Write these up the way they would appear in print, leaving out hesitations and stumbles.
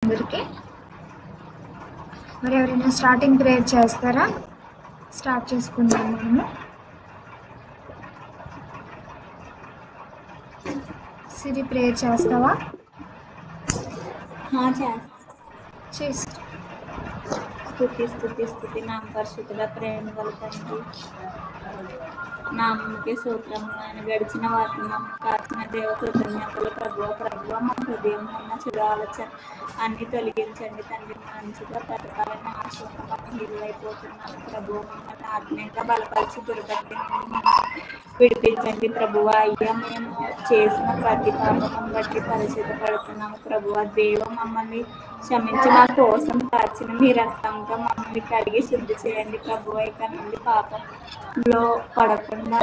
అందరికీ మరి ఎవరైనా స్టార్టింగ్ ప్రేయర్ చేస్తారా? స్టార్ట్ చేసుకుందాం మనము. సిరి ప్రేయర్ చేస్తావా? చేసి స్తుతి నామ పరిశుద్ధుడ ప్రేమ గల తండ్రి, నామకే సూత్రం. ఆయన గడిచిన వాటిని మమ్మల్ని కాచిన దేవ కృతజ్ఞతలు ప్రభువ మా హృదయం ఉన్న చెడు ఆలోచన అన్ని తొలగించండి తండ్రి. మంచిగా బ్రతకాలని ఆశతో మనం హీలైపోతున్నాము ప్రభువ. మమ్మల్ని ఆత్మీయంగా బలపరిచి దుర్గతి నుండి మమ్మల్ని విడిపించండి ప్రభువ. అయ్యా, మేము చేసిన ప్రతి పాపం బట్టి పరిశుద్ధపడుతున్నాము ప్రభువ. దేవ మమ్మల్ని క్షమించి మా కోసం కాచిన మీ రక్తంతో మమ్మల్ని కడిగి శుద్ధి చేయండి ప్రభువ. ఇక నుండి పాపంలో పడకుండా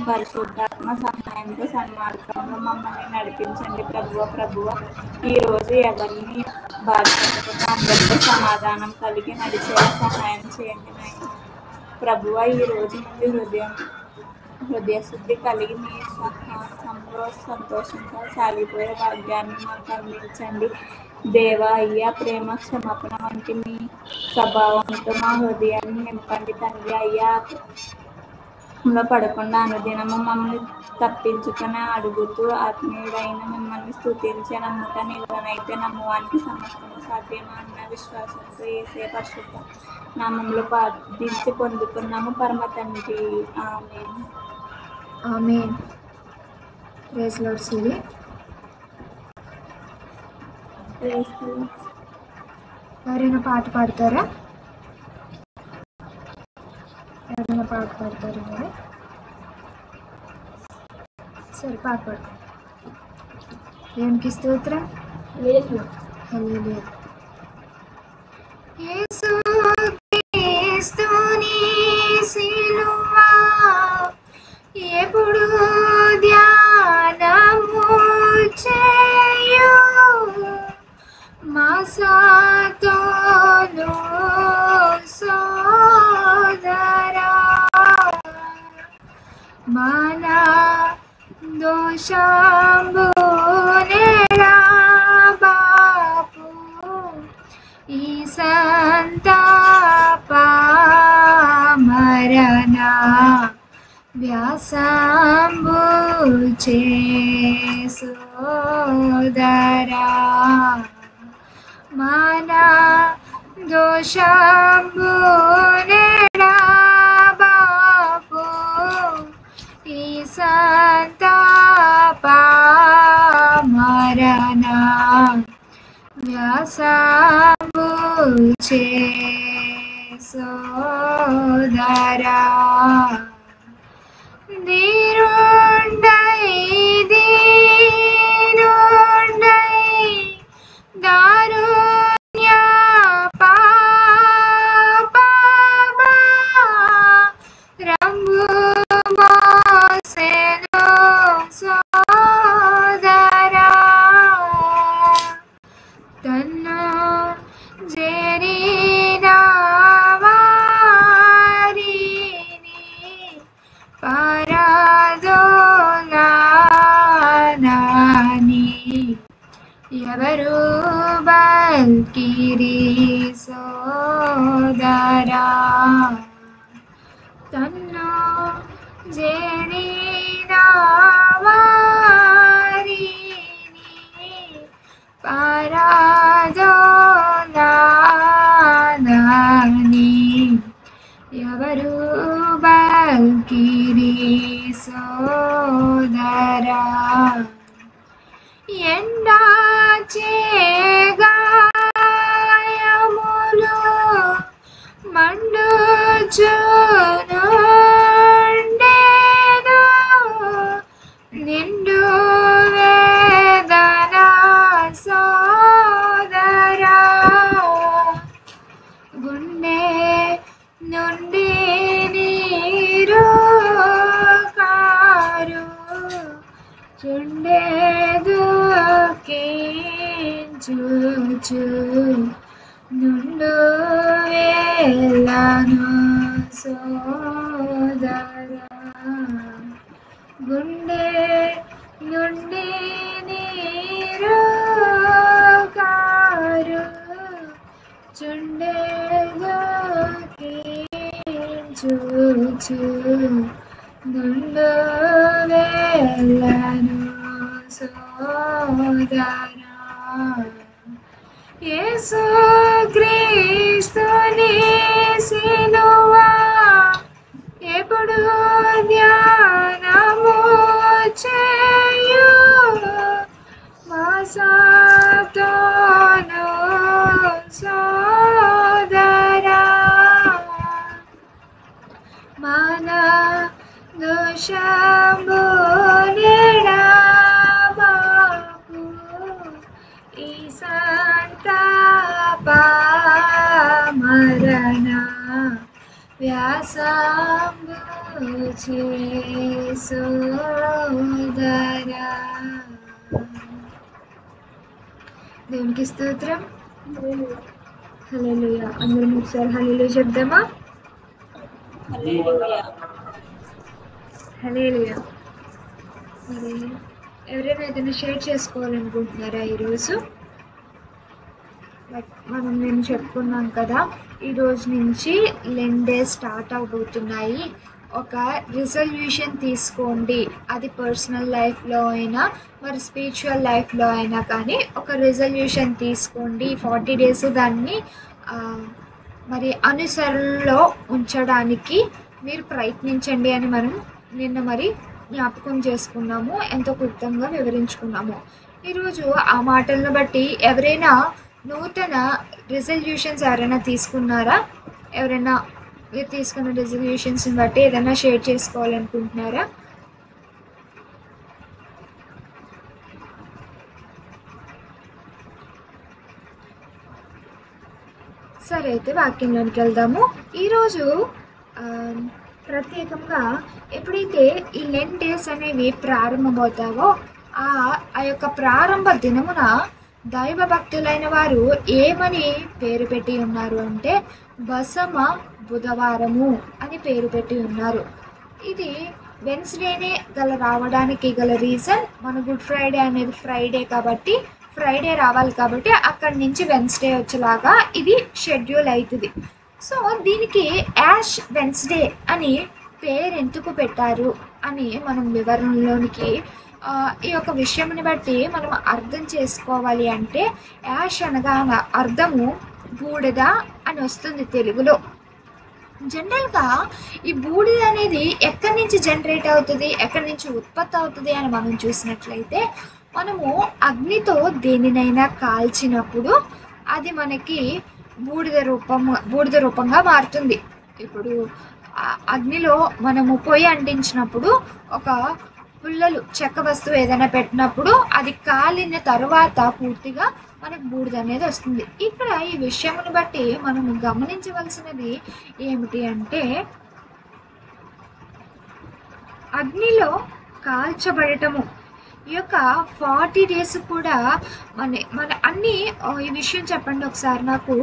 పరిశుద్ధాత్మ సహాయంతో సన్మార్గంలో మమ్మల్ని నడిపించండి ప్రభువ. ఈరోజు ఎవరిని బాధపడకుండా అందరితో సమాధానం కలిగి నడిచేలా సహాయం చేయండి నాయన ప్రభువ. ఈరోజు నుండి హృదయ శుద్ధి కలిగి మీ సహాయంలో సంతోషంతో సాగిపోయే భాగ్యాన్ని మాకు అందించండి దేవా. అయ్యా, ప్రేమ క్షమాపణ వంటి మీ స్వభావంతో మా హృదయాన్ని నింపండి తండ్రి. అయ్యా, పడకుండా అనుదినము మమ్మల్ని తప్పించుకుని అడుగుతూ ఆత్మీయుడైన మిమ్మల్ని స్తుతించే నమ్ముట నీవనైతే నమ్మువానికి సమస్తము సాధ్యమా అన్న విశ్వాసంతో యేసే పరిశుద్ధ నామములో ప్రార్థించి పొందుకున్నాము పరమ తండ్రి. ఆమేన్. ఆమేన్. Praise lord. సిరి ఎవరైనా పాట పాడతారా? ఎవరైనా పాట పాడతారా? మరి సరే, పాట పాడతారు. దేవునికి స్తోత్రం. హల్లెలూయా. యేసు క్రీస్తుని సిలువ ఎప్పుడు ధ్యానము చేయు మాసాతోను సోదరా, మన దోషంబునేడా బాపు ఈ సంతాప మరణ వ్యాసంబు సోదరా, మన దోషంబునేడా బాపు ఈ సంతాప మరణ వ్యాసంబు సోదరా, దీనుండై దారుణ్య పాపమా రంగు మోసెను సోదరా, తన్ను చేరిన వారిని పరదోలనని ఎవరు బల్కిరి సోదరా, తన్ను చేరిన వారిని పరదోలనని ఎవరు బల్కిరి సోదరా, ఎండా చేగాయములు మండుచునుండెను నిండు వేదన సోదరా, గుండె నుండి నీరు కారు చుండెదు కించుచు నుండు వేళను సోదరా, గుండె నుండి నుండు వేళను సోదరా యేసు క్రీస్తుని సిలువా ఎప్పుడు ధ్యానము చేయు మాసాతోను సోదరా మన దోషము నిడబాపు ఈ సంతాప మరణ వ్యాసంబు సోదరా. దేవునికి స్తోత్రం. హల్లెలూయా. అందరం ఒకసారి హల్లెలూయా చెప్దామా? హల్లెలూయా. హల్లెలూయా. మరి ఎవరైనా ఏదైనా షేర్ చేసుకోవాలనుకుంటున్నారా ఈరోజు? నేను చెప్పుకున్నాం కదా, ఈరోజు నుంచి లెంట్ డేస్ స్టార్ట్ అవబోతున్నాయి. ఒక రిజల్యూషన్ తీసుకోండి. అది పర్సనల్ లైఫ్లో అయినా మరి స్పిరిచువల్ లైఫ్లో అయినా కానీ ఒక రిజల్యూషన్ తీసుకోండి. 40 days దాన్ని మరి అనుసరణలో ఉంచడానికి మీరు ప్రయత్నించండి అని మనం నిన్న మరి జ్ఞాపకం చేసుకున్నాము, ఎంతో క్లుప్తంగా వివరించుకున్నాము. ఈరోజు ఆ మాటలను బట్టి ఎవరైనా నూతన రిజల్యూషన్స్ ఎవరైనా తీసుకున్నారా? ఎవరైనా మీరు తీసుకున్న రిజల్యూషన్స్ని బట్టి ఏదైనా షేర్ చేసుకోవాలనుకుంటున్నారా? సరే, అయితే వాక్యంలోనికి వెళ్దాము. ఈరోజు ప్రత్యేకంగా ఎప్పుడైతే ఈ లెంట్ డేస్ అనేవి ప్రారంభమవుతావో ఆ యొక్క ప్రారంభ దినమున దైవ భక్తులైన వారు ఏమని పేరు పెట్టి ఉన్నారు అంటే బసమ బుధవారము అని పేరు పెట్టి ఉన్నారు. ఇది వెన్స్డేనే రావడానికి గల రీజన్, మన గుడ్ ఫ్రైడే అనేది ఫ్రైడే కాబట్టి ఫ్రైడే రావాలి కాబట్టి అక్కడి నుంచి వెన్స్డే వచ్చేలాగా ఇది షెడ్యూల్ అవుతుంది. సో దీనికి యాష్ వెన్స్డే అని పేరు ఎందుకు పెట్టారు అని మనం వివరణలోనికి ఈ యొక్క విషయంని బట్టి మనం అర్థం చేసుకోవాలి. అంటే యాష్ అనగా అర్థము బూడిద అని వస్తుంది తెలుగులో. జనరల్గా ఈ బూడిద అనేది ఎక్కడి నుంచి జనరేట్ అవుతుంది, ఎక్కడి నుంచి ఉత్పత్తి అవుతుంది అని మనం చూసినట్లయితే మనము అగ్నితో దేనినైనా కాల్చినప్పుడు అది మనకి బూడిద రూపంగా మారుతుంది. ఇప్పుడు అగ్నిలో మనము పొయ్యి అంటించినప్పుడు ఒక పుల్లలు చెక్క వస్తువు ఏదైనా పెట్టినప్పుడు అది కాలిన తర్వాత పూర్తిగా మనకు బూడిద అనేది వస్తుంది. ఇక్కడ ఈ విషయమును బట్టి మనము గమనించవలసినది ఏమిటి అంటే అగ్నిలో కాల్చబడటము ఈ యొక్క 40 days కూడా మన అన్ని ఈ విషయం చెప్పండి ఒకసారి నాకు.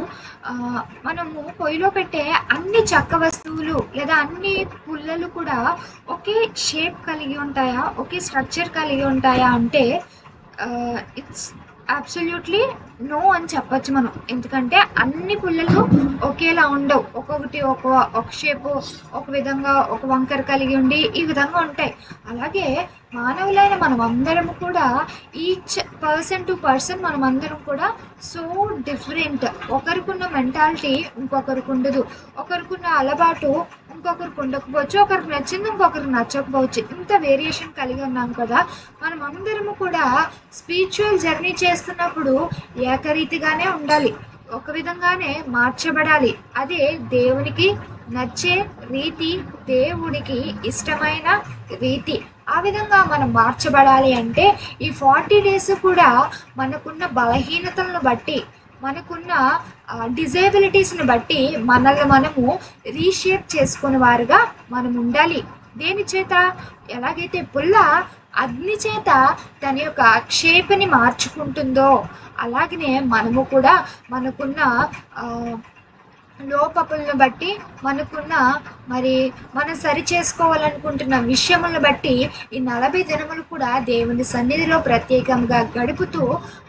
మనము పొయ్యిలో పెట్టే అన్ని చెక్క వస్తువులు లేదా అన్ని పుల్లలు కూడా ఒకే షేప్ కలిగి ఉంటాయా, ఒకే స్ట్రక్చర్ కలిగి ఉంటాయా అంటే ఇట్స్ అబ్సల్యూట్లీ నో అని చెప్పచ్చు మనం. ఎందుకంటే అన్ని పుల్లలు ఒకేలా ఉండవు, ఒక్కొక్కటి ఒక షేపు ఒక విధంగా ఒక వంకర కలిగి ఉండి ఈ విధంగా ఉంటాయి. అలాగే మానవులైన మనం అందరం కూడా ఈచ్ పర్సన్ టు పర్సన్ మనం అందరం కూడా సో డిఫరెంట్. ఒకరికున్న మెంటాలిటీ ఇంకొకరికి ఉండదు, ఒకరికున్న అలవాటు ఇంకొకరికి ఉండకపోవచ్చు, ఒకరికి నచ్చింది ఇంకొకరికి నచ్చకపోవచ్చు. ఇంత వేరియేషన్ కలిగి ఉన్నాం కదా. మనం అందరము కూడా స్పిరిచువల్ జర్నీ చేస్తున్నప్పుడు ఏకరీతిగానే ఉండాలి, ఒక విధంగానే మార్చబడాలి. అదే దేవునికి నచ్చే రీతి, దేవుడికి ఇష్టమైన రీతి. ఆ విధంగా మనం మార్చబడాలి అంటే ఈ 40 days కూడా మనకున్న బలహీనతలను బట్టి, మనకున్న డిజేబిలిటీస్ని బట్టి మనల్ని మనము రీషేప్ చేసుకునే వారుగా మనం ఉండాలి. దేని చేత? ఎలాగైతే పుల్ల అగ్ని చేత తన యొక్క షేప్ని మార్చుకుంటుందో అలాగనే మనము కూడా మనకున్న లోపములను బట్టి మనకున్న మరి మనం సరి చేసుకోవాలనుకుంటున్న విషయములను బట్టి ఈ 40 దినములు కూడా దేవుని సన్నిధిలో ప్రత్యేకంగా గడుపుతూ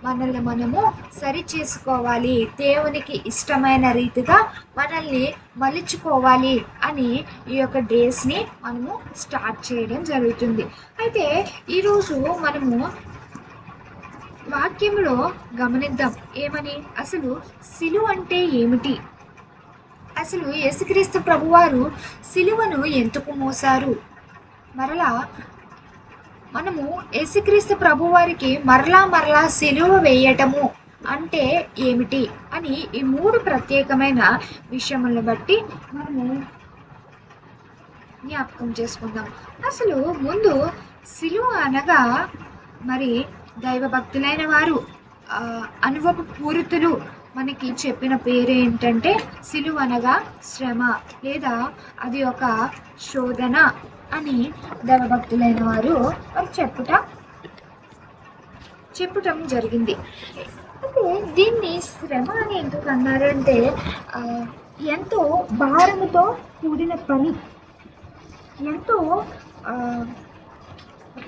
మనల్ని మనము సరి చేసుకోవాలి, దేవునికి ఇష్టమైన రీతిగా మనల్ని మలుచుకోవాలి అని ఈ యొక్క డేస్ని మనము స్టార్ట్ చేయడం జరుగుతుంది. అయితే ఈరోజు మనము వాక్యంలో గమనిద్దాం ఏమని, అసలు సిలువ అంటే ఏమిటి, అసలు యేసుక్రీస్తు ప్రభువారు సిలువను ఎందుకు మోసారు, మరలా మనము యేసుక్రీస్తు ప్రభువారికి మరలా సిలువ వేయటము అంటే ఏమిటి అని ఈ 3 ప్రత్యేకమైన విషయములను బట్టి మనము జ్ఞాపకం చేసుకుందాం. అసలు ముందు సిలువ అనగా మరి దైవభక్తులైన వారు అనుభవపూరితులు మనకి చెప్పిన పేరు ఏంటంటే సిలువ అనగా శ్రమ లేదా అది ఒక శోధన అని దైవభక్తులైన వారు చెప్పటం జరిగింది. అయితే దీన్ని శ్రమ అని ఎందుకు అన్నారంటే ఎంతో భారముతో కూడిన పని, ఎంతో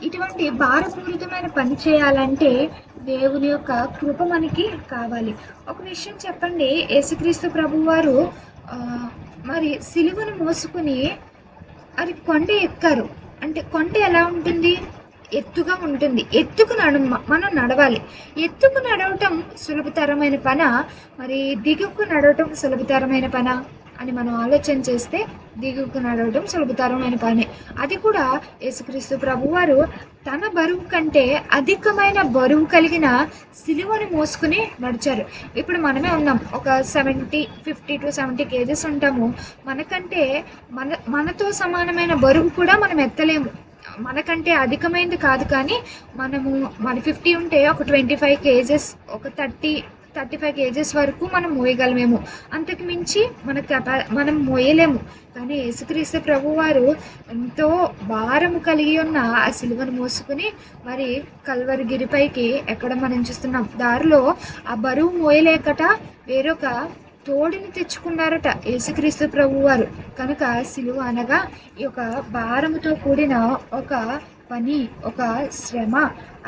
ఇటువంటి భారపూరితమైన పని చేయాలంటే దేవుని యొక్క కృప మనకి కావాలి. ఒక విషయం చెప్పండి, యేసుక్రీస్తు ప్రభువారు మరి సిలువను మోసుకుని అది కొండ ఎక్కారు. అంటే కొండ ఎలా ఉంటుంది, ఎత్తుగా ఉంటుంది. ఎత్తుకు మనం నడవాలి. ఎత్తుకు నడవటం సులభతరమైన పన, మరి దిగుకు నడవటం సులభతరమైన పన అని మనం ఆలోచన చేస్తే దిగుకు నడవడం సులభతరమైన పనే. అది కూడా యేసుక్రీస్తు ప్రభువారు తన బరువు కంటే అధికమైన బరువు కలిగిన సిలువను మోసుకుని నడిచారు. ఇప్పుడు మనమే ఉన్నాం, ఒక 50 to 70 kgs ఉంటాము. మనకంటే మనతో సమానమైన బరువు కూడా మనం ఎత్తలేము. మనకంటే అధికమైనది కాదు, కానీ మన 50 ఉంటే ఒక 25 kgs, ఒక 35 kgs వరకు మనం మోయగలమేమో, అంతకు మించి మనం మోయలేము. కానీ యేసుక్రీస్తు ప్రభువారు ఎంతో భారము కలిగి ఉన్న ఆ సిలువను మోసుకుని మరి కల్వరి గిరిపైకి ఎక్కడ మనం చూస్తున్నాం. దారిలో ఆ బరువు మోయలేకట వేరొక తోడుని తెచ్చుకున్నారట యేసుక్రీస్తు ప్రభువారు. కనుక సిలువ అనగా ఈ యొక్క భారముతో కూడిన ఒక పని, ఒక శ్రమ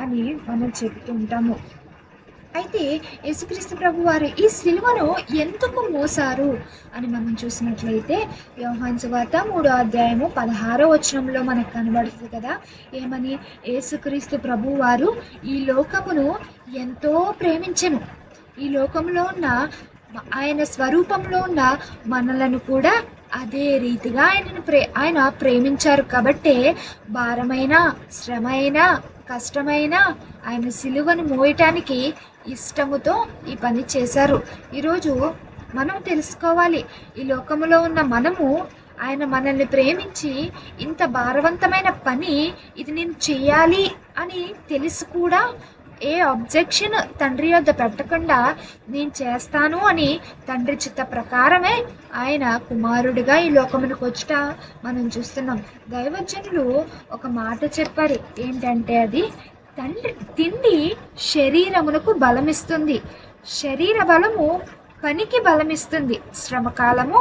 అని మనం చెప్తుంటాము. అయితే యేసుక్రీస్తు ప్రభువారు ఈ సిలువను ఎందుకు మోసారు అని మనం చూసినట్లయితే యోహాను సువార్త 3:16 మనకు కనబడుతుంది కదా. ఏమని, యేసుక్రీస్తు ప్రభువారు ఈ లోకమును ఎంతో ప్రేమించెను, ఈ లోకంలో ఉన్న ఆయన స్వరూపంలో ఉన్న మనలను కూడా అదే రీతిగా ఆయన ప్రేమించారు. కాబట్టే భారమైన, శ్రమైన, కష్టమైన ఆయన సిలువను మోయటానికి ఇష్టముతో ఈ పని చేశారు. ఈరోజు మనం తెలుసుకోవాలి, ఈ లోకములో ఉన్న మనము ఆయన మనల్ని ప్రేమించి ఇంత భారవంతమైన పని ఇది నేను చెయ్యాలి అని తెలిసి కూడా ఏ అబ్జెక్షన్ తండ్రి వద్ద పెట్టకుండా నేను చేస్తాను అని తండ్రి చిత్త ప్రకారమే ఆయన కుమారుడిగా ఈ లోకమునకు వచ్చుట మనం చూస్తున్నాం. దైవజనులు ఒక మాట చెప్పారు, ఏంటంటే అది తిండి శరీరమునకు బలమిస్తుంది, శరీర బలము పనికి బలమిస్తుంది, శ్రమకాలము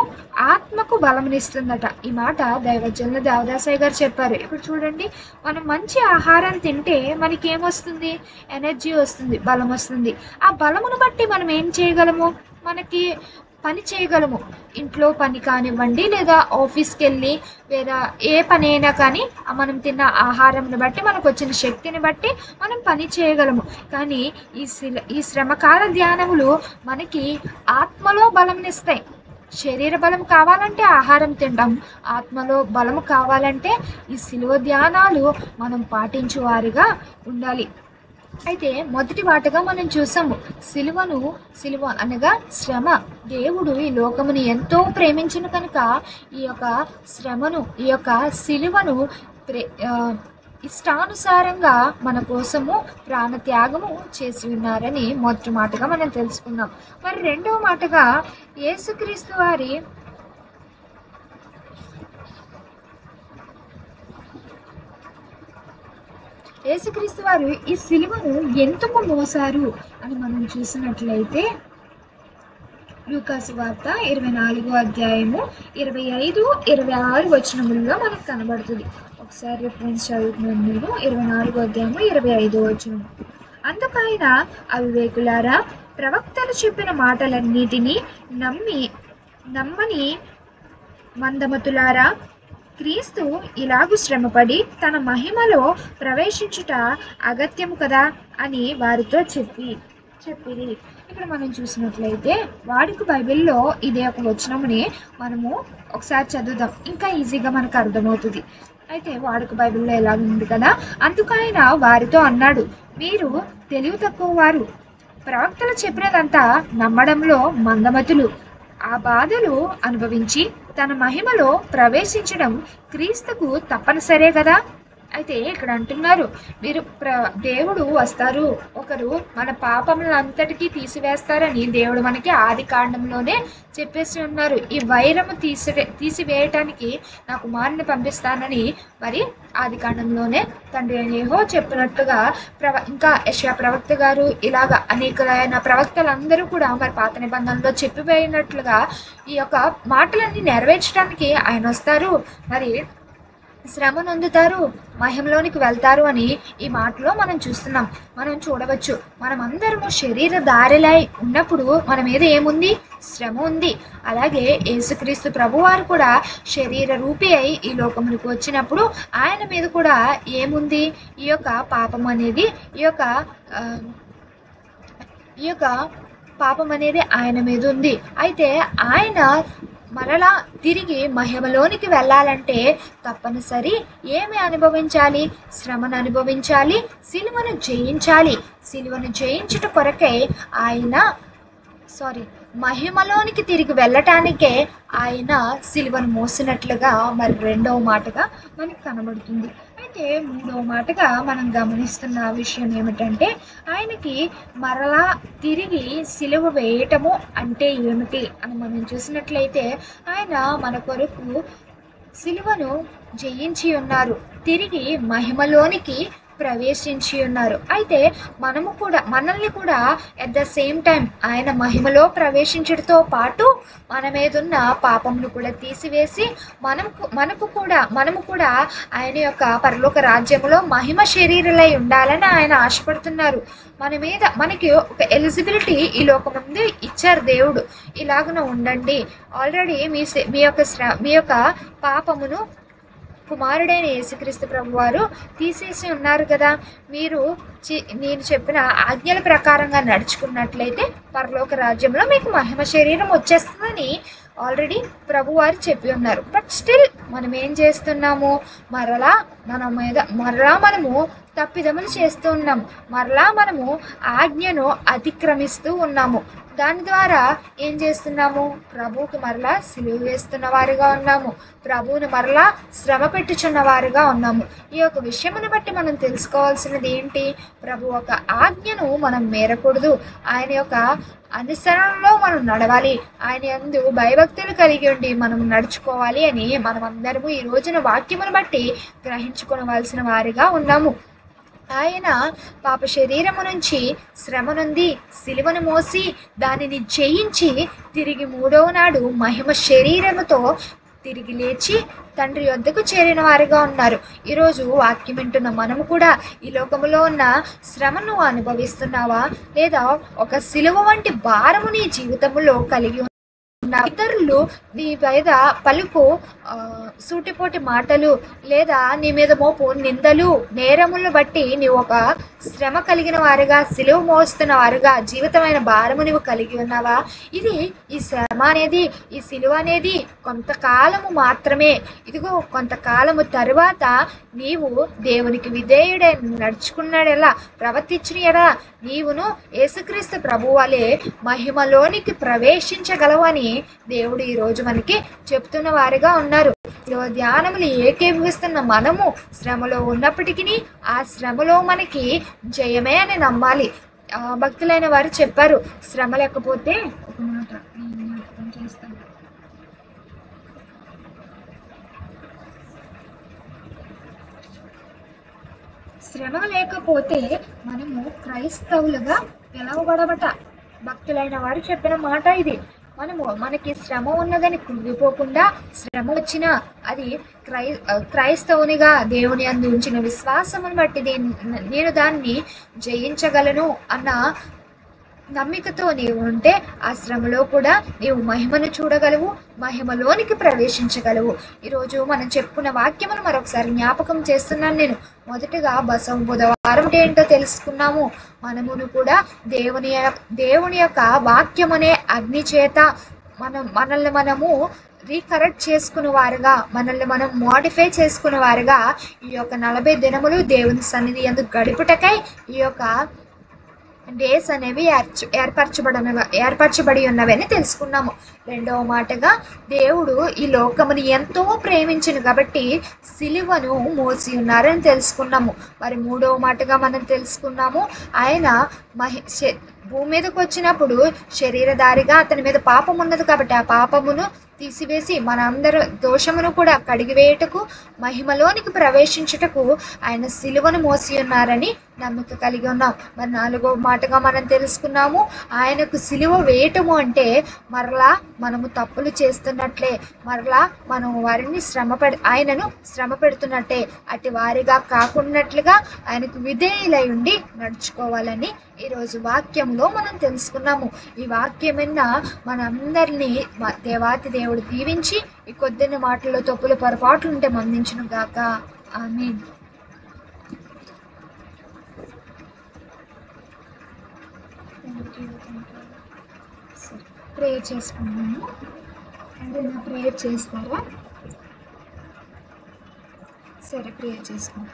ఆత్మకు బలమునిస్తుందట. ఈ మాట దైవజనులు దేవదాసయ్య గారు చెప్పారు. ఇప్పుడు చూడండి, మనం మంచి ఆహారం తింటే మనకి ఏమొస్తుంది, ఎనర్జీ వస్తుంది, బలం వస్తుంది. ఆ బలమును బట్టి మనం ఏం చేయగలము, మనకి పని చేయగలము. ఇంట్లో పని కానివ్వండి, లేదా ఆఫీస్కి వెళ్ళి లేదా ఏ పని అయినా కానీ మనం తిన్న ఆహారంని బట్టి, మనకు వచ్చిన శక్తిని బట్టి మనం పని చేయగలము. కానీ ఈ శ్రమకాల ధ్యానములు మనకి ఆత్మలో బలంనిస్తాయి. శరీర బలం కావాలంటే ఆహారం తింటాం, ఆత్మలో బలము కావాలంటే ఈ సిలువ ధ్యానాలు మనం పాటించువారిగా ఉండాలి. అయితే మొదటి వాటగా మనం చూసాము, సిలువ అనగా శ్రమ. దేవుడు ఈ లోకముని ఎంతో ప్రేమించిన కనుక ఈ యొక్క శ్రమను, ఈ యొక్క సిలువను ఇష్టానుసారంగా మన కోసము ప్రాణత్యాగము చేసి ఉన్నారని మొదటి మాటగా మనం తెలుసుకున్నాం. మరి రెండవ మాటగా యేసుక్రీస్తు వారు ఈ సిలువను ఎందుకు మోసారు అని మనం చూసినట్లయితే లూకాసు వార్త 24వ అధ్యాయము 25, 26 వచనముల్లో మనకు కనబడుతుంది. ఒకసారి రిఫరెన్స్ చదువుతున్నాను నేను. 24వ అధ్యాయము 25వ వచనం. అందుకైన అవివేకులారా, ప్రవక్తలు చెప్పిన మాటలన్నిటినీ నమ్మని మందమతులారా, క్రీస్తు ఇలాగు శ్రమపడి తన మహిమలో ప్రవేశించుట అగత్యము కదా అని వారితో చెప్పిరి. ఇక్కడ మనం చూసినట్లయితే వాడుక బైబిల్లో ఇదే ఒక వచనముని మనము ఒకసారి చదువుదాం, ఇంకా ఈజీగా మనకు అర్థమవుతుంది. అయితే వాడుక బైబిల్లో ఎలా ఉంది కదా, అందుకైన వారితో అన్నాడు, మీరు తెలివి తక్కువ వారు, ప్రవక్తలు చెప్పినదంతా నమ్మడంలో మందమతులు. ఆ బాధలు అనుభవించి తన మహిమలో ప్రవేశించడం క్రీస్తుకు తప్పనిసరే కదా. అయితే ఇక్కడ అంటున్నారు, మీరు దేవుడు వస్తారు, ఒకరు మన పాపములంతటికీ తీసివేస్తారని దేవుడు మనకి ఆది కాండంలోనే చెప్పేసి ఉన్నారు. ఈ వైరము తీసివేయటానికి నా కుమారుని పంపిస్తానని మరి ఆది కాండంలోనే తండ్రి యెహోవా చెప్పినట్టుగా ఇంకా యెషయా ప్రవక్త గారు ఇలాగా అనేకమైన ప్రవక్తలందరూ కూడా మరి పాత నిబంధనలో చెప్పిపోయినట్లుగా ఈ యొక్క మాటలన్నీ నెరవేర్చడానికి ఆయన వస్తారు, మరి శ్రమ నొందుతారు, మహిమలోనికి వెళ్తారు అని ఈ మాటలో మనం చూస్తున్నాం. మనం చూడవచ్చు, మనం అందరము శరీర దారిలై ఉన్నప్పుడు మన మీద ఏముంది? శ్రమ ఉంది. అలాగే యేసుక్రీస్తు ప్రభువారు కూడా శరీర రూపి అయి ఈ లోకమునికి వచ్చినప్పుడు ఆయన మీద కూడా ఏముంది? ఈ యొక్క పాపం అనేది ఈ యొక్క పాపం అనేది ఆయన మీద ఉంది. అయితే ఆయన మరలా తిరిగి మహిమలోనికి వెళ్ళాలంటే తప్పనిసరి ఏమి అనుభవించాలి? శ్రమను అనుభవించాలి, సిలువను జయించాలి. సిలువను జయించుట కొరకే మహిమలోనికి తిరిగి వెళ్ళటానికే ఆయన సిలువను మోసినట్లుగా మరి రెండవ మాటగా మనకు కనబడుతుంది. అయితే మూడవ మాటగా మనం గమనిస్తున్న విషయం ఏమిటంటే, ఆయనకి మరలా తిరిగి సిలువ వేయటము అంటే ఏమిటి అని మనం చూసినట్లయితే, ఆయన మన కొరకు సిలువను జయించి ఉన్నారు, తిరిగి మహిమలోనికి ప్రవేశించి ఉన్నారు. అయితే మనల్ని కూడా ఎట్ ద సేమ్ టైం ఆయన మహిమలో ప్రవేశించడంతో పాటు మన మీద ఉన్న పాపమును కూడా తీసివేసి మనము కూడా ఆయన యొక్క పరలోక రాజ్యంలో మహిమ శరీరులై ఉండాలని ఆయన ఆశపడుతున్నారు. మనకి ఒక ఎలిజిబిలిటీ ఈ లోకం ముందు ఇచ్చారు దేవుడు, ఇలాగన ఉండండి. ఆల్రెడీ మీ యొక్క పాపమును కుమారుడైన యేసుక్రీస్తు ప్రభువారు తీసేసి ఉన్నారు కదా. నేను చెప్పిన ఆజ్ఞల ప్రకారంగా నడుచుకున్నట్లయితే పరలోక రాజ్యంలో మీకు మహిమ శరీరం వచ్చేస్తుందని ఆల్రెడీ ప్రభువారు చెప్పి ఉన్నారు. బట్ స్టిల్ మనం ఏం చేస్తున్నాము? మరలా మనము తప్పిదములు చేస్తూ ఉన్నాం, మరలా మనము ఆజ్ఞను అతిక్రమిస్తూ ఉన్నాము. దాని ద్వారా ఏం చేస్తున్నాము? ప్రభువుకి మరలా సిలువ వేస్తున్న వారుగా ఉన్నాము, ప్రభువుని మరలా శ్రమ పెట్టుచున్న వారుగా ఉన్నాము. ఈ యొక్క విషయమును బట్టి మనం తెలుసుకోవాల్సినది ఏంటి? ప్రభు ఒక ఆజ్ఞను మనం మేరకూడదు, ఆయన యొక్క అనుసరణలో మనం నడవాలి, ఆయన యందు భయభక్తులు కలిగి ఉండి మనం నడుచుకోవాలి అని మనం అందరము ఈ రోజున వాక్యమును బట్టి గ్రహించుకోవాల్సిన వారిగా ఉన్నాము. ఆయన పాప శరీరము నుంచి శ్రమ నుండి సిలువను మోసి దానిని జయించి తిరిగి మూడవ నాడు మహిమ శరీరముతో తిరిగి లేచి తండ్రి యొద్దకు చేరిన వారిగా ఉన్నారు. ఈరోజు వాక్యం వింటున్న మనము కూడా ఈ లోకములో ఉన్న శ్రమను అనుభవిస్తున్నావా? లేదా ఒక సిలువ వంటి భారము నీ జీవితంలో కలిగి ఇతరులు నీ మీద పలుకు సూటిపోటి మాటలు లేదా నీ మీద మోపు నిందలు నేరములను బట్టి నీవు ఒక శ్రమ కలిగిన వారుగా, సిలువ మోస్తున్న వారుగా జీవితమైన భారము నీవు కలిగి ఉన్నావా? ఈ శ్రమ అనేది, ఈ సిలువ అనేది కొంతకాలము మాత్రమే. ఇదిగో కొంతకాలము తరువాత నీవు దేవునికి విధేయుడే నడుచుకున్నాడెలా, ప్రవర్తించిన ఎడా నీవును యేసుక్రీస్తు ప్రభు వలె మహిమలోనికి ప్రవేశించగలవని దేవుడు ఈరోజు మనకి చెప్తున్న వారిగా ఉన్నారు. ధ్యానములు ఏకీభవిస్తున్న మనము శ్రమలో ఉన్నప్పటికీ ఆ శ్రమలో మనకి జయమే అని నమ్మాలి. భక్తులైన వారు చెప్పారు, శ్రమ లేకపోతే ఒక మాట జ్ఞాపకం చేస్తాను. శ్రమ లేకపోతే మనము క్రైస్తవులుగా పిలవబడబట. భక్తులైన వారు చెప్పిన మాట ఇది. మనకి శ్రమ ఉన్నదని కృంగిపోకుండా, శ్రమ వచ్చినా అది క్రైస్తవునిగా దేవుని అందు ఉంచిన విశ్వాసమును బట్టి నేను దాన్ని జయించగలను అన్న నమ్మికతో నీవు ఉంటే ఆ శ్రమలో కూడా నీవు మహిమను చూడగలవు, మహిమలోనికి ప్రవేశించగలవు. ఈరోజు మనం చెప్పుకున్న వాక్యమును మరొకసారి జ్ఞాపకం చేస్తున్నాను నేను. మొదటగా బుధవారం ఏంటో తెలుసుకున్నాము. మనమును కూడా దేవుని యొక్క వాక్యం అనే అగ్ని చేత మనల్ని మనము రీకరెక్ట్ చేసుకున్న వారుగా, మనల్ని మనం మోడిఫై చేసుకున్న వారుగా ఈ యొక్క 40 దినములు దేవుని సన్నిధి యందు గడుపుటకై ఈ యొక్క డేస్ అనేవి ఏర్పరచబడి ఉన్నవని తెలుసుకున్నాము. రెండవ మాటగా దేవుడు ఈ లోకముని ఎంతో ప్రేమించిన కాబట్టి సిలువను మోసి ఉన్నారని తెలుసుకున్నాము. మరి మూడవ మాటగా మనం తెలుసుకున్నాము, ఆయన భూమి మీదకి వచ్చినప్పుడు శరీరధారిగా అతని మీద పాపం ఉన్నది కాబట్టి ఆ పాపమును తీసివేసి మనందరి దోషమును కూడా కడిగివేయుటకు, మహిమలోనికి ప్రవేశించుటకు ఆయన సిలువను మోసి ఉన్నారని నమ్మిక కలిగి ఉన్నాం. మరి నాలుగవ మాటగా మనం తెలుసుకున్నాము, ఆయనకు సిలువ వేయటము అంటే మరలా మనము తప్పులు చేస్తున్నట్లే, మరలా మనం వారిని ఆయనను శ్రమ పెడుతున్నట్టే. అటు వారిగా కాకున్నట్లుగా ఆయనకు విధేయులై ఉండి నడుచుకోవాలని ఈరోజు వాక్యంలో మనం తెలుసుకున్నాము. ఈ వాక్యం విన్న మనందరినీ దేవాతి దేవుడు దీవించి ఈ కొద్దిని మాటల్లో తప్పులు పొరపాట్లు ఉంటే మందించును గాక. ఆమేన్. ప్రేయర్ చేసుకున్నాము. ఎవరైనా ప్రేయర్ చేస్తారా? సరే, ప్రేయర్ చేసుకుందాం.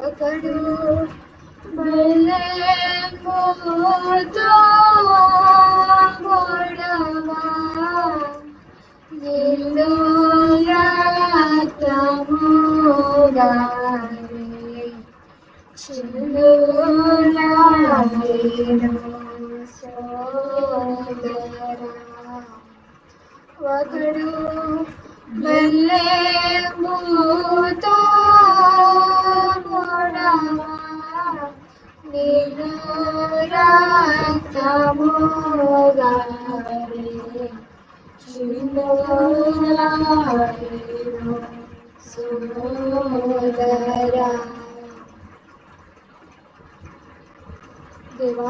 ఒకడు బలముతో గొడవ నిన్ను రక్తముగారే చిల్లులాడెను సోదరా. ఒకడు బలముతో గొడవ నిన్ను రక్తముగారే చిల్లులాడెను సోదరా. దేవా,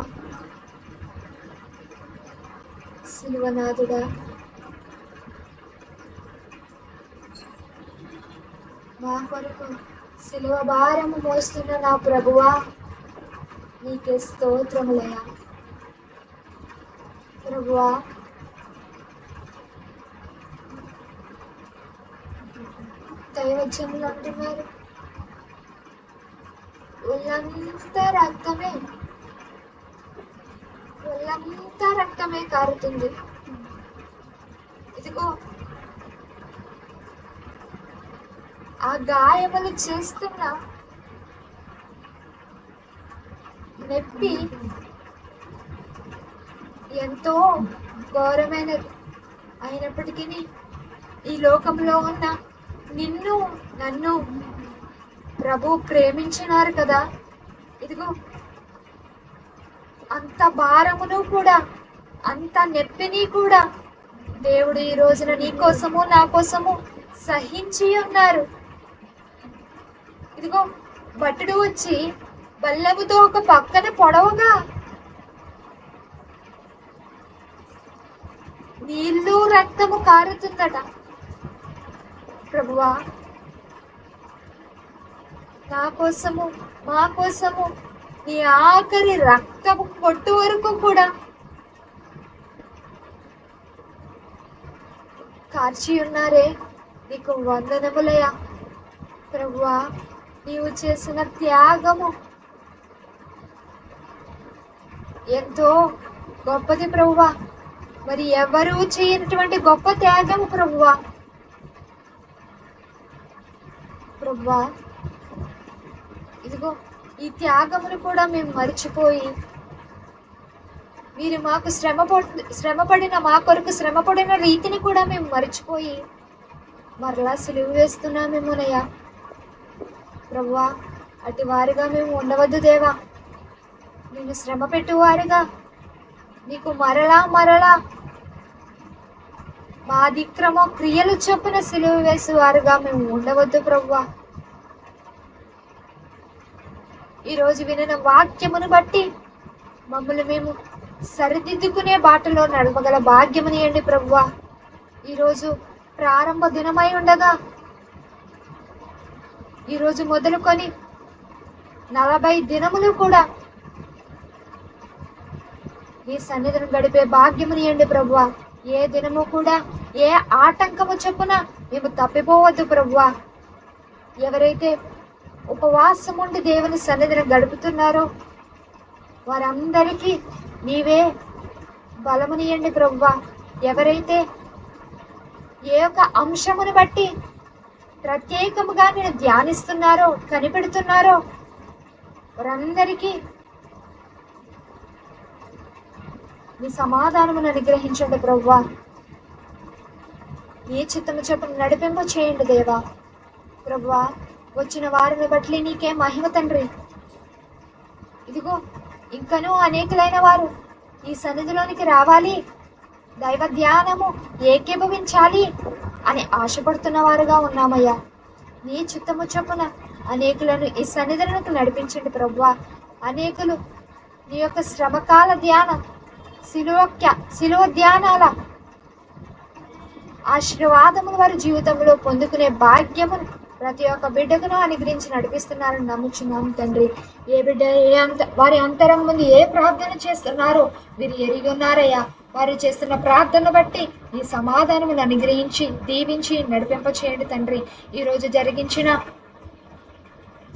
సిలువనాథుడా, మా కొరకు సిలువ భారము మోస్తున్న నా ప్రభువా, నీకే స్తోత్రములయ్యా. ప్రభువా, దైవజనులు అంటున్నారు ఒళ్ళంతా రక్తమే కారుతుంది. ఇదిగో ఆ గాయములు చేస్తున్న నొప్పి ఎంతో ఘోరమైనది అయినప్పటికీ ఈ లోకంలో ఉన్న నిన్ను నన్ను ప్రభు ప్రేమించినారు కదా. ఇదిగో అంత భారమును కూడా, అంత నొప్పిని కూడా దేవుడు ఈ రోజున నీ కోసము నా కోసము సహించి ఉన్నారు. ఇదిగో భటుడు వచ్చి బల్లెముతో ఒక పక్కన పొడవగా నీళ్లు రక్తము కారుతుందట. ప్రభువా, నా కోసము మా కోసము నీ ఆఖరి రక్తము పొట్టు వరకు కూడా కార్చి ఉన్నారే, నీకు వందనములయ్యా. ప్రభువా, నీవు చేసిన త్యాగము ఎంతో గొప్పది ప్రభువా. మరి ఎవరు చేయనటువంటి గొప్ప త్యాగము ప్రభువా. ప్రభువా, ఇదిగో ఈ త్యాగమును కూడా మేము మర్చిపోయి, మీరు మాకు శ్రమపడిన మా కొరకు శ్రమపడిన రీతిని కూడా మేము మర్చిపోయి మరలా సిలువ వేస్తున్నామేమోనయ్యా. ప్రభువా, అటు వారిగా మేము ఉండవద్దు దేవా. నేను శ్రమ పెట్టువారుగా నీకు మరలా మరలా మా అతిక్రమ క్రియలు చొప్పున సిలువ వేసేవారుగా మేము ఉండవద్దు ప్రభువా. ఈరోజు వినిన వాక్యమును బట్టి మమ్మల్ని మేము సరిదిద్దుకునే బాటలో నడవగల భాగ్యమునియండి ప్రభువా. ఈరోజు ప్రారంభ దినమై ఉండగా ఈరోజు మొదలుకొని 40 దినములు కూడా నీ సన్నిధిని గడిపే భాగ్యమునియండి ప్రభువా. ఏ దినము కూడా ఏ ఆటంకము చొప్పున మేము తప్పిపోవద్దు ప్రభువా. ఎవరైతే ఉపవాసం ఉండి దేవుని సన్నిధిని గడుపుతున్నారో వారందరికీ నీవే బలమునియండి ప్రభువా. ఎవరైతే ఏ ఒక్క అంశమును బట్టి ప్రత్యేకముగా నేను ధ్యానిస్తున్నారో కనిపెడుతున్నారో వారందరికీ నీ సమాధానమును అనుగ్రహించండి ప్రభువా. నీ చిత్తము చొప్పున నడిపింపు చేయండి దేవా. ప్రభువా, వచ్చిన వారిని బట్టి నీకే మహిమ తండ్రి. ఇదిగో ఇంకనూ అనేకులైన వారు ఈ సన్నిధిలోనికి రావాలి, దైవ ధ్యానము ఏకీభవించాలి అని ఆశపడుతున్న వారుగా ఉన్నామయ్యా. నీ చిత్తము చొప్పున అనేకులను ఈ సన్నిధిలోకి నడిపించండి ప్రభువా. అనేకులు నీ యొక్క శ్రమకాల ధ్యానం శిలువ ధ్యానాల ఆశీర్వాదములు వారి జీవితంలో పొందుకునే భాగ్యమును ప్రతి ఒక్క బిడ్డకును అనుగ్రహించి నడిపిస్తున్నారని నమ్ముచున్నాము తండ్రి. ఏ బిడ్డ వారి అంతరం ముందు ఏ ప్రార్థన చేస్తున్నారో మీరు ఎరిగి ఉన్నారయ్యా. వారు చేస్తున్న ప్రార్థన బట్టి ఈ సమాధానమును అనుగ్రహించి దీవించి నడిపింప చేయండి తండ్రి. ఈరోజు జరిగించిన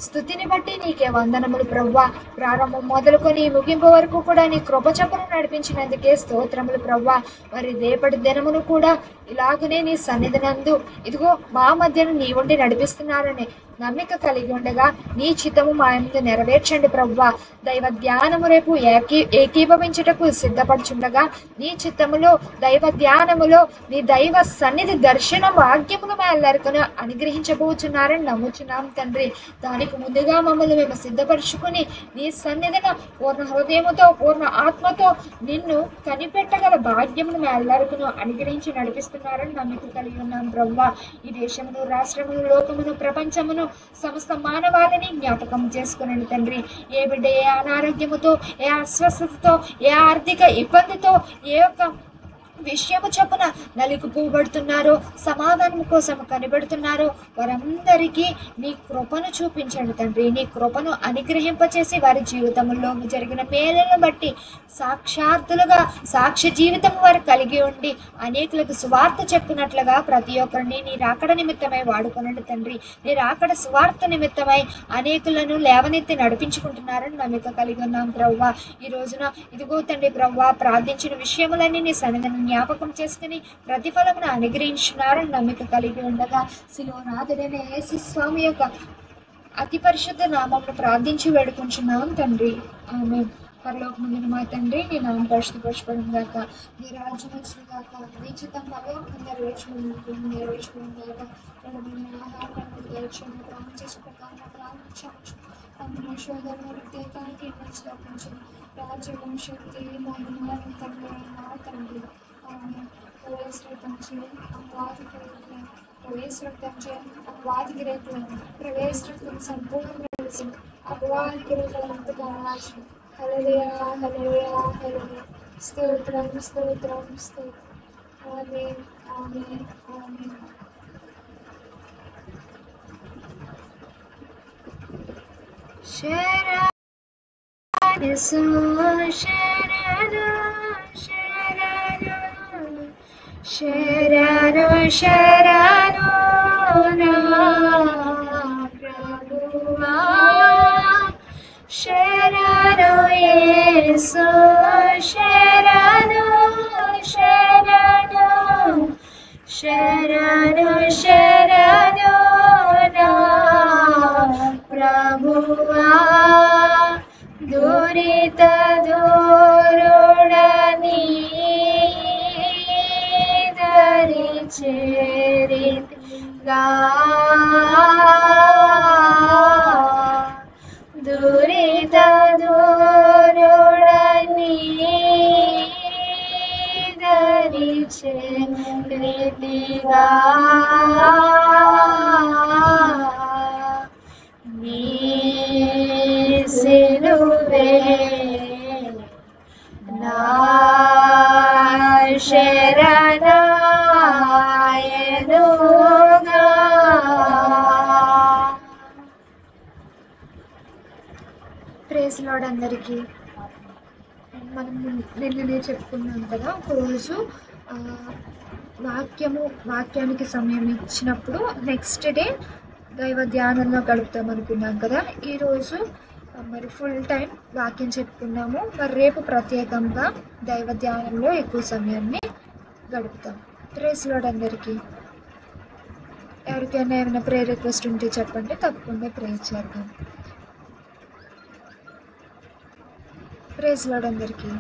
స్తుతిని బట్టి నీకే వందనములు ప్రభువా. ప్రారంభం మొదలుకొని ముగింపు వరకు కూడా నీ కృప చొప్పున నడిపించినందుకే స్తోత్రములు ప్రభువా. మరి రేపటి దినమును కూడా ఇలాగనే నీ సన్నిధినందు ఇదిగో మా మధ్యను నీ ఉండి నడిపిస్తున్నారని నమ్మిక కలిగి ఉండగా నీ చిత్తము మా యందు నెరవేర్చండి ప్రభువా. దైవ ధ్యానము రేపు ఏకీభవించుటకు సిద్ధపడుచుండగా నీ చిత్తములో దైవ ధ్యానములో నీ దైవ సన్నిధి దర్శన భాగ్యమును మా ಎಲ್ಲరికను అనుగ్రహించబోచున్నారని నమ్ముచున్నాం తండ్రి. దానికి ముందుగా మమ్మల్ని మేము సిద్ధపరచుకుని నీ సన్నిధిన పూర్ణ హృదయముతో పూర్ణ ఆత్మతో నిన్ను కనిపెట్టగల భాగ్యమును మా ಎಲ್ಲరికను అనుగ్రహించి నడిపిస్తున్నారని నమ్మిక కలిగి ఉన్నాం ప్రభువా. ఈ దేశమును రాష్ట్రమును లోకమును ప్రపంచమును సమస్త మానవాళిని జ్ఞాపకం చేసుకునండి తండ్రి. ఏ బిడ్డ ఏ అనారోగ్యముతో ఏ అస్వస్థతతో ఏ ఆర్థిక ఇబ్బందితో ఏ ఒక్క విషయము చొప్పున నలిగిపోబడుతున్నారో సమాధానం కోసం కనిపెడుతున్నారో వారందరికీ నీ కృపను చూపించండి తండ్రి. నీ కృపను అనుగ్రహింపచేసి వారి జీవితంలో జరిగిన మేలులను బట్టి సాక్షాత్తులుగా సాక్ష్య జీవితం వారు కలిగి ఉండి అనేకులకు సువార్త చెప్పినట్లుగా ప్రతి ఒక్కరిని నీ రాకడ నిమిత్తమై వాడుకునండి తండ్రి. నీ రాకడ సువార్త నిమిత్తమై అనేకులను లేవనెత్తి నడిపించుకుంటున్నారని నమ్మిక కలిగి ఉన్నాం ప్రభువా. ఈ రోజున ఇదిగో తండ్రి ప్రభువా, ప్రార్థించిన విషయములన్నీ నీ సన్నిధిని జ్ఞాపకం చేసుకుని ప్రతిఫలమును అనుగ్రహించున్నారని నమ్మిక కలిగి ఉండగా శిలువనాథుడైన యేసు స్వామి యొక్క అతి పరిశుద్ధ నామమును ప్రార్థించి వేడుకుంటున్నాం తండ్రి. ఆమేన్. పరలోకమందున మా తండ్రి, నీ నామం పరిశుద్ధపరచబడును గాక, నీ రాజ్యం వచ్చును గాక, నీ చిత్తం పరలోకమందు నెరవేర్చును గాక. ఆహారాన్ని దయచేయండి, ప్రాణం చేసి ప్రకారం శోధనకి స్థాపించండి. రాజ్యం శక్తి మహిమ తండ్రి. ప్రవేశం సంపూర్ణ స్తోత్రం స్తోత్రం స్తోత్రం. ఆమేన్ ఆమేన్ ఆమేన్. శరణు శరణు శరణు శరణు నా ప్రభువా, శరణు యేసు శరణు శరణు శరణు శరణు నా దురిత దూరుడని దరి చేరితిగా దురిత దూరుడని దరి చేరితిగా నీ సిలువే నా శరణాయనుగా. ప్రైజ్ లార్డ్ అందరికీ. మనం నిన్ననే చెప్పుకున్నాం కదా, ఒకరోజు వాక్యానికి సమయం ఇచ్చినప్పుడు నెక్స్ట్ డే దైవ ధ్యానంలో గడుపుతాం అనుకున్నాం కదా. ఈరోజు మరి ఫుల్ టైం వాక్యం చెప్పుకున్నాము. మరి రేపు ప్రత్యేకంగా దైవ ధ్యానంలో ఎక్కువ సమయాన్ని గడుపుతాం. ప్రైజ్ లార్డ్ అందరికీ. ఎవరికైనా ఏమైనా ప్రేయర్ రిక్వెస్ట్ ఉంటే చెప్పండి, తప్పకుండా ప్రేయర్ చేద్దాం. ప్రైజ్ లార్డ్ అందరికీ.